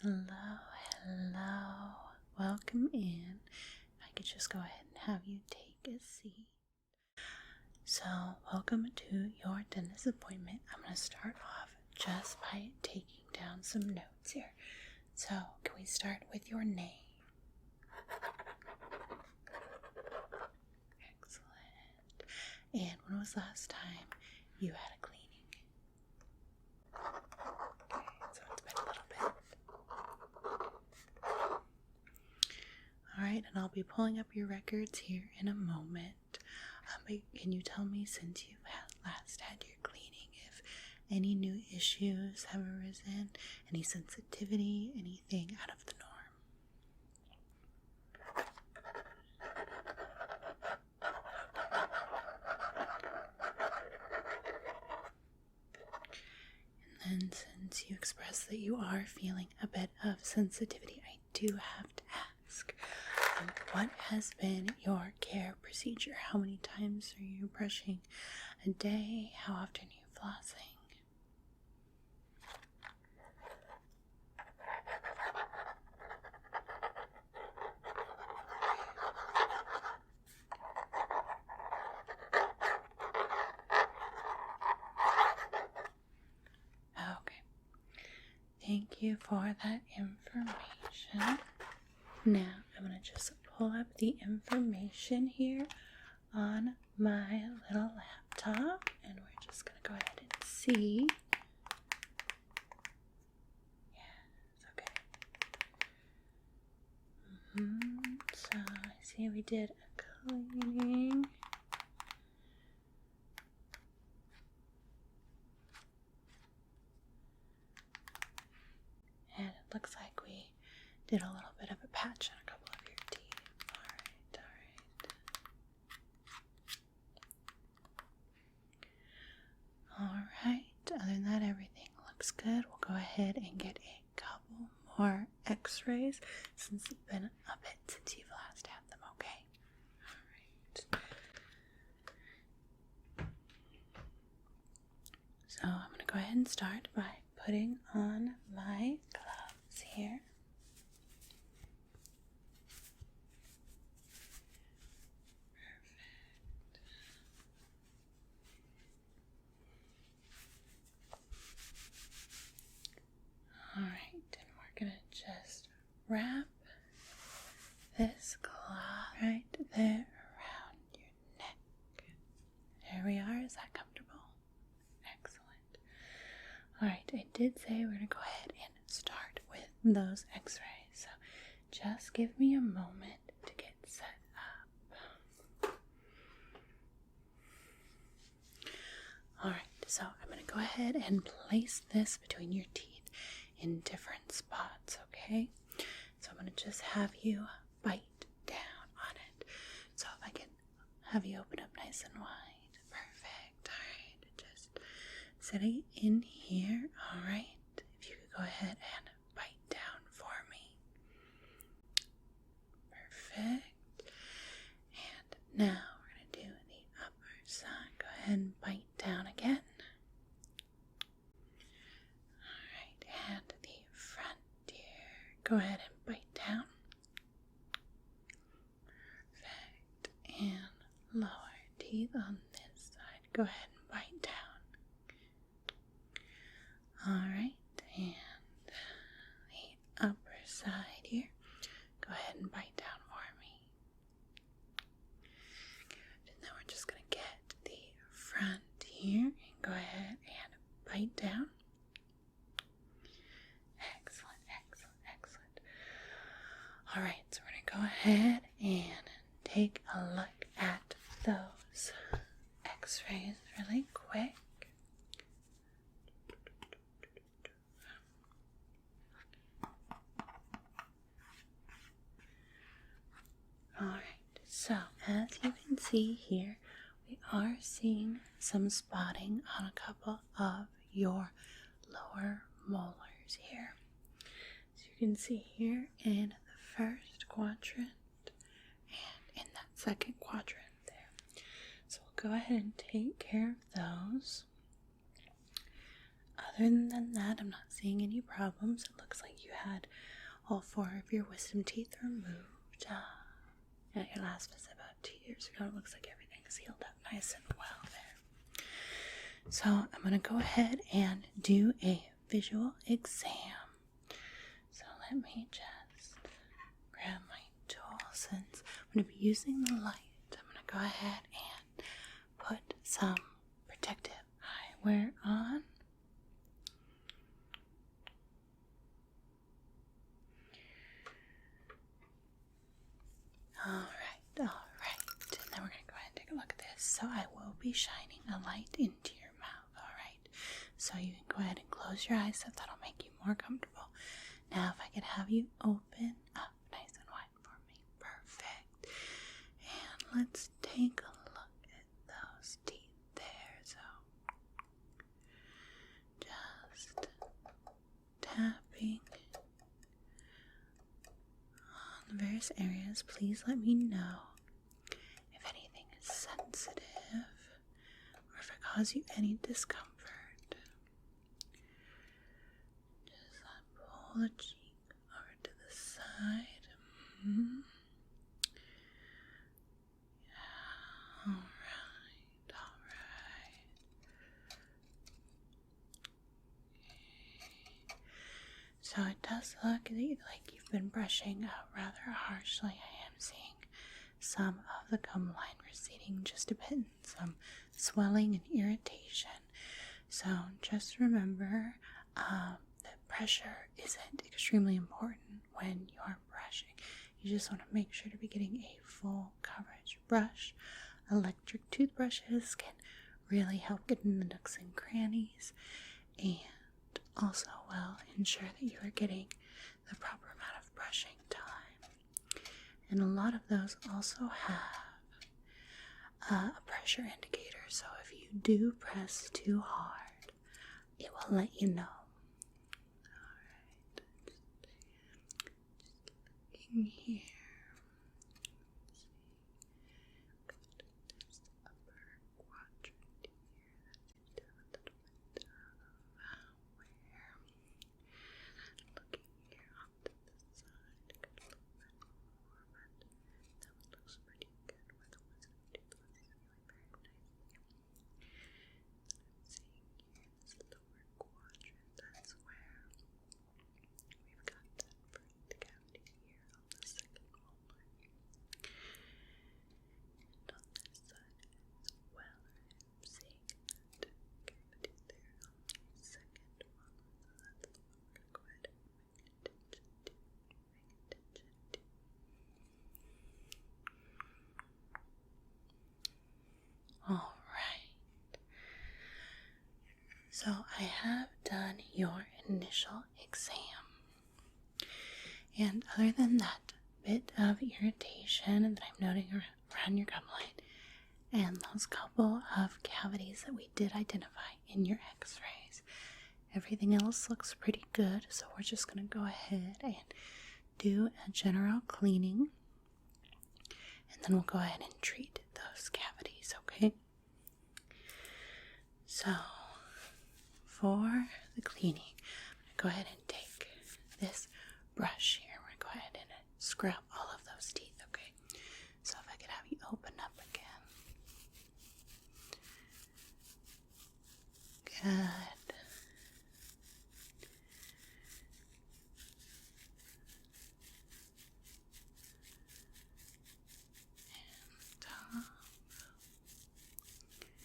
Hello, hello. Welcome in. If I could just go ahead and have you take a seat. So, welcome to your dentist appointment. I'm going to start off just by taking down some notes here. So, can we start with your name? Excellent. And when was the last time you had a cleaning? Okay, so it's been a little bit. Alright, and I'll be pulling up your records here in a moment. But can you tell me, since you've last had your cleaning, if any new issues have arisen, any sensitivity, anything out of the norm? And then, since you expressed that you are feeling a bit of sensitivity, I do have to ask, what has been your care procedure? How many times are you brushing a day? How often are you flossing? Okay. Thank you for that information. Now, I'm going to just pull up the information here on my little laptop, and we're just going to go ahead and see. Yes, okay. So, I see we did a cleaning. And it looks like we did a little bit of a patch on a couple of your teeth. Alright, other than that, everything looks good. We'll go ahead and get a couple more x-rays since it's been a bit since you've last had them, okay? Alright. So I'm going to go ahead and start by putting on my gloves here. Alright, and we're going to just wrap this cloth right there around your neck. There we are. Is that comfortable? Excellent. Alright, I did say we're going to go ahead and start with those x-rays. So just give me a moment to get set up. Alright, so I'm going to go ahead and place this between your teeth in different spots, okay? So I'm going to just have you bite down on it. So if I can have you open up nice and wide. Perfect. Alright, just sitting in here. Alright, if you could go ahead and bite down for me. Perfect. And now we're going to do the upper side. Go ahead and bite down again. And the front here. Go ahead and bite down. Perfect. And lower teeth on this side. Go ahead and bite down. Alright, and the upper side here. Go ahead and bite down for me. Good. And then we're just going to get the front here. And go ahead and bite down. Alright, so we're going to go ahead and take a look at those x-rays really quick. Alright, so as you can see here, we are seeing some spotting on a couple of your lower molars here. So you can see here in the first quadrant and in that second quadrant there. So we'll go ahead and take care of those. Other other than that, I'm not seeing any problems. It looks like you had all 4 of your wisdom teeth removed at your last visit about 2 years ago. It looks like everything's healed up nice and well there. So I'm going to go ahead and do a visual exam. So let me just grab my tool. Since I'm going to be using the light, I'm going to go ahead and put some protective eyewear on. Alright. And then we're going to go ahead and take a look at this. So I will be shining a light into your mouth, alright? So you can go ahead and close your eyes if that'll make you more comfortable. Now if I could have you open up nice and wide for me. Perfect. And let's take a look at those teeth there. So just tapping on the various areas. Please let me know if anything is sensitive or if it causes you any discomfort. Just pull the cheek over to the side. Alright. So it does look like you've been brushing rather harshly. I am seeing some of the gum line receding just a bit, and some swelling and irritation. So just remember that pressure isn't extremely important when you are brushing. You just want to make sure to be getting a full coverage brush. Electric toothbrushes can really help get in the nooks and crannies, and also will ensure that you are getting the proper amount of brushing time. And a lot of those also have a pressure indicator, so if you do press too hard, it will let you know. Alright, just looking here. This upper quadrant here, that's a little bit of where. Looking here off to the side, it could look a bit more, but that one looks pretty good with the wisdom tooth. Looks really very nice. Seeing here this lower quadrant, that's where we've got that first cavity here on the second molar. And on this side as well, I'm seeing that cavity there on the second one. So that's what we're going to go ahead and make attention to. Alright. So I have done your initial exam. And other than that bit of irritation that I'm noting around your gum line and those couple of cavities that we did identify in your x-rays, everything else looks pretty good. So we're just going to go ahead and do a general cleaning, and then we'll go ahead and treat those cavities, okay? So for the cleaning, I'm going to go ahead and take this brush here. We're going to go ahead and scrub all of those teeth, okay? So if I could have you open up again. Good. And top. Okay,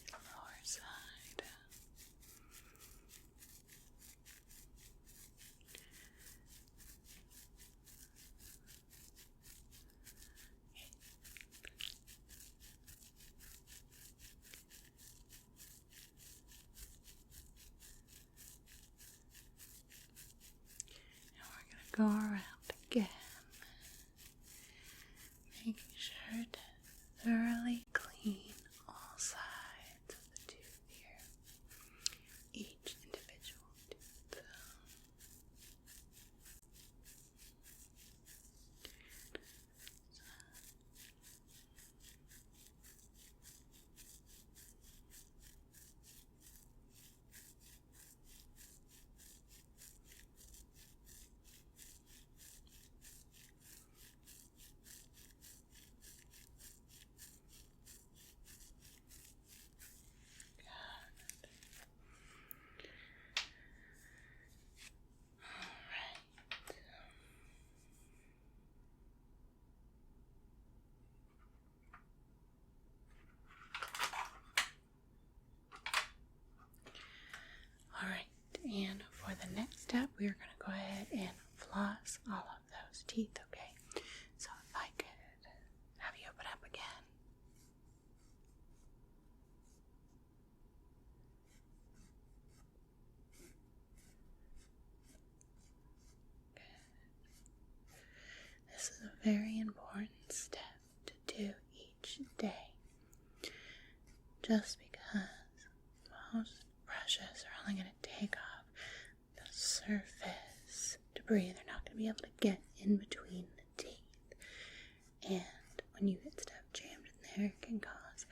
the lower side. And we're going to go around again, making sure to thoroughly clean all sides of the tooth here, each individual tooth. we're going to go ahead and floss all of those teeth, okay? So if I could have you open up again. This is a very important step to do each day, just because most brushes are only going to take off the surface debris. They're not going to be able to get in between the teeth, and when you get stuff jammed in there, it can cause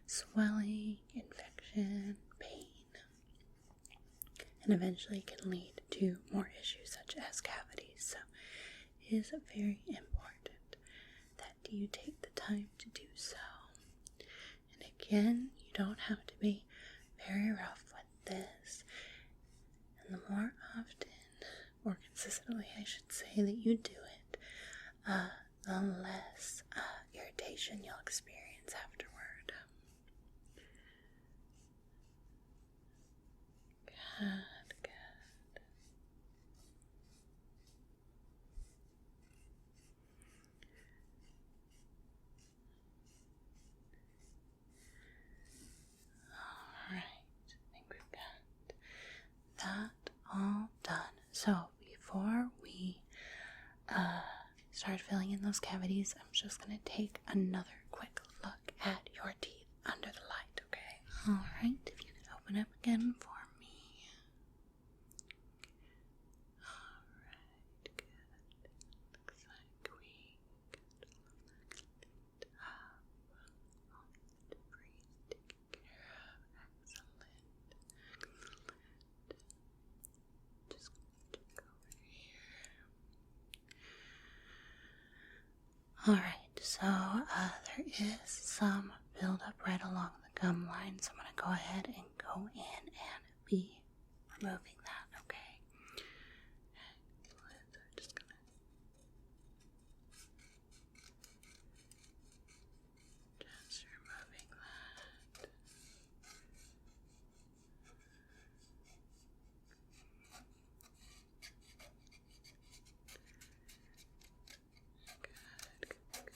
swelling, infection, pain, and eventually can lead to more issues such as cavities. So it is very important that you take the time to do so. And again, you don't have to be very rough with this. And the more often, or consistently I should say, that you do it, the less irritation you'll experience afterward. Good, good. Alright, I think we've got that all done. So before we start filling in those cavities, I'm just going to take another quick look at your teeth under the light, okay? Alright, if you could open up again for me. Alright, good. Looks like we got all the debris taken care of. Excellent. Just going to check over here. Alright, so there is some buildup right along the gum line, so I'm going to go ahead and go in and be removing that, okay? Excellent. I'm just going to removing that. Good, good, good.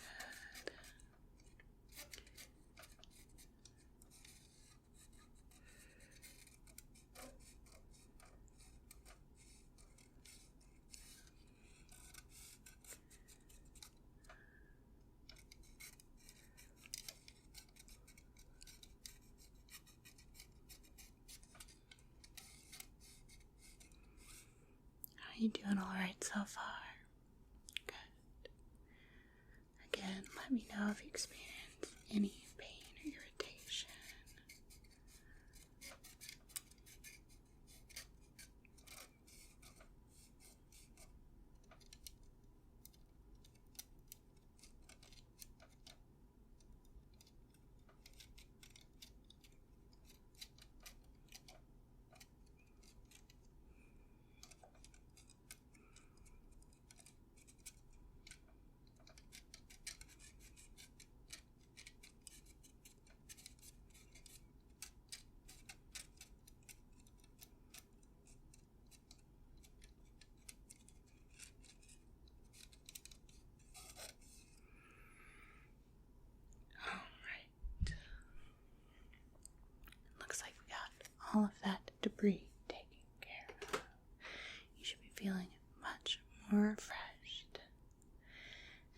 Are you doing alright so far? Good. Again, let me know if you experience any pain or irritation. Alright. Looks like we got all of that debris taken care of. You should be feeling much more refreshed.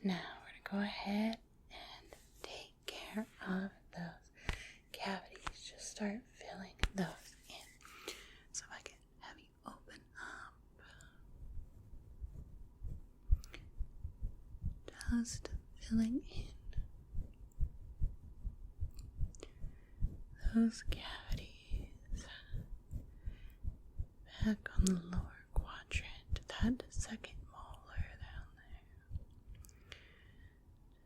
Now we're going to go ahead and take care of those cavities. Just start filling those in. So if I can have you open up. Just filling in those cavities back on the lower quadrant, that second molar down there.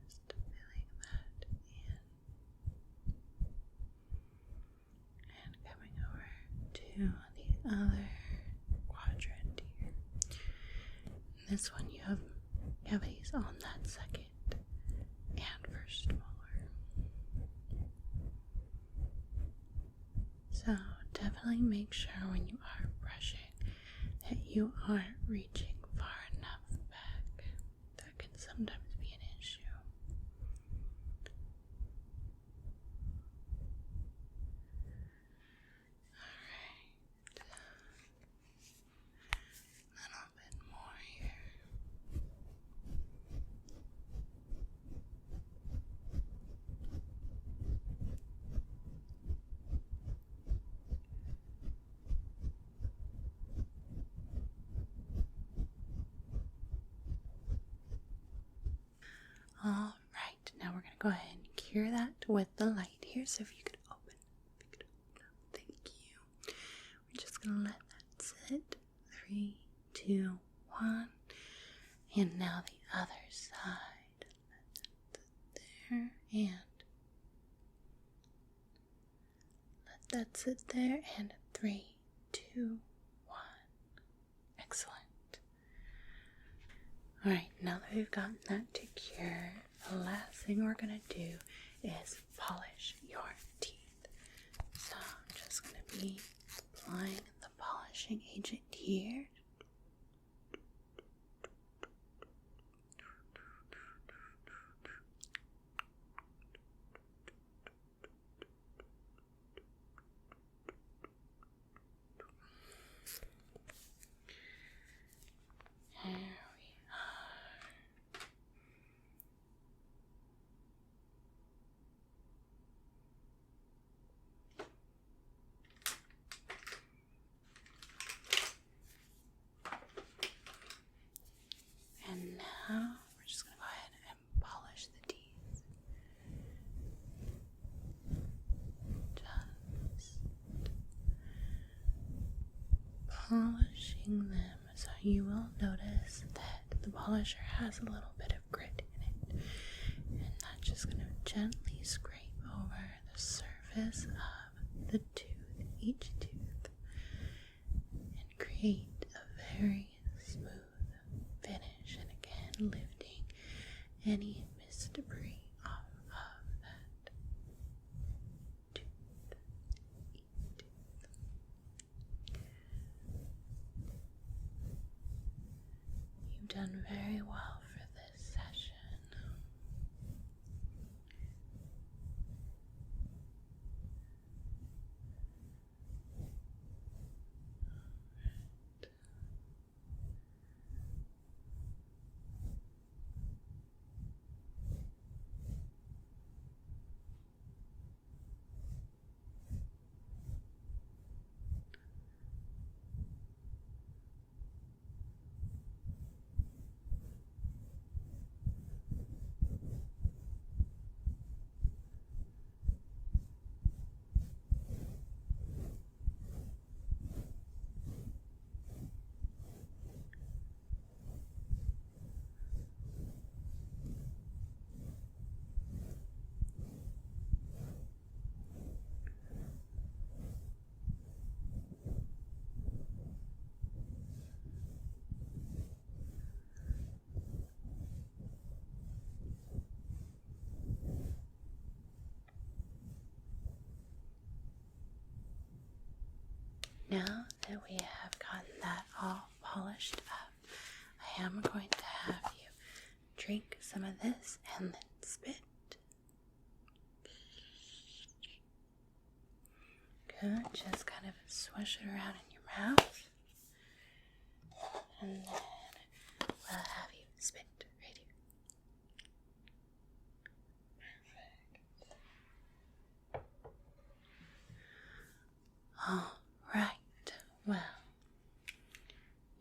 Just filling that in and coming over to the other quadrant here. In this one you have cavities on that second and first molar. So definitely make sure when you are brushing that you aren't reaching far enough back. That can sometimes be an issue. Alright. A little bit more here. All right, now we're going to go ahead and cure that with the light here. So if you could open up. Thank you. We're just going to let that sit. 3, 2, 1. And now the other side. Let that sit there and let that sit there. And 3, 2, 1. Excellent. Alright, now that we've gotten that to cure, the last thing we're going to do is polish your teeth. So I'm just going to be applying the polishing agent here. There we are. And now we're just going to go ahead and polish the teeth. Just polishing them. So you will notice that the polisher has a little bit of grit in it. And that's just going to gently scrape over the surface of the tooth, each tooth, and create a very smooth finish. And again, lifting any mist debris off of that tooth, each tooth. You've done very well for this session. Now that we have gotten that all polished up, I am going to have you drink some of this and then spit. Good, just kind of swish it around in your mouth. And then we'll have you spit right here. Perfect. All right. Well,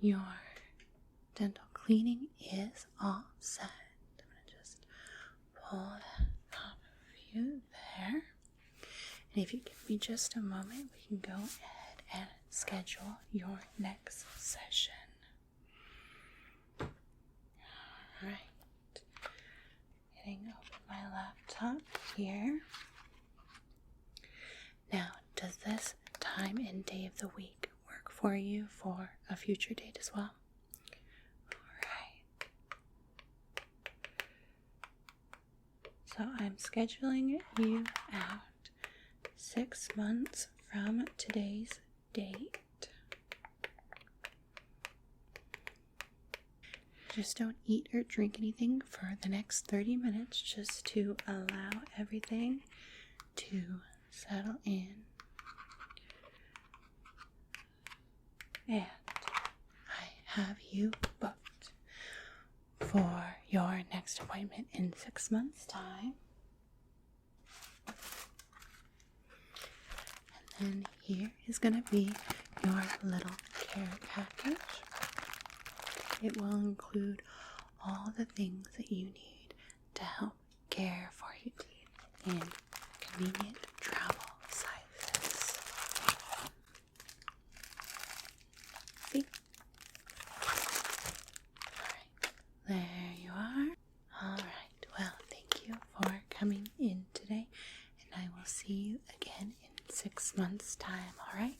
your dental cleaning is all set. I'm going to just pull that off of you there. And if you give me just a moment, we can go ahead and schedule your next session. Alright. Getting open my laptop here. Now, does this time and day of the week work for you for a future date as well? Alright. So I'm scheduling you out 6 months from today's date. Just don't eat or drink anything for the next 30 minutes just to allow everything to settle in. And I have you booked for your next appointment in 6 months' time. And then here is going to be your little care package. It will include all the things that you need to help care for your teeth in convenient travel sizes. See? Alright, there you are. Alright, well, thank you for coming in today, and I will see you again in 6 months' time, alright?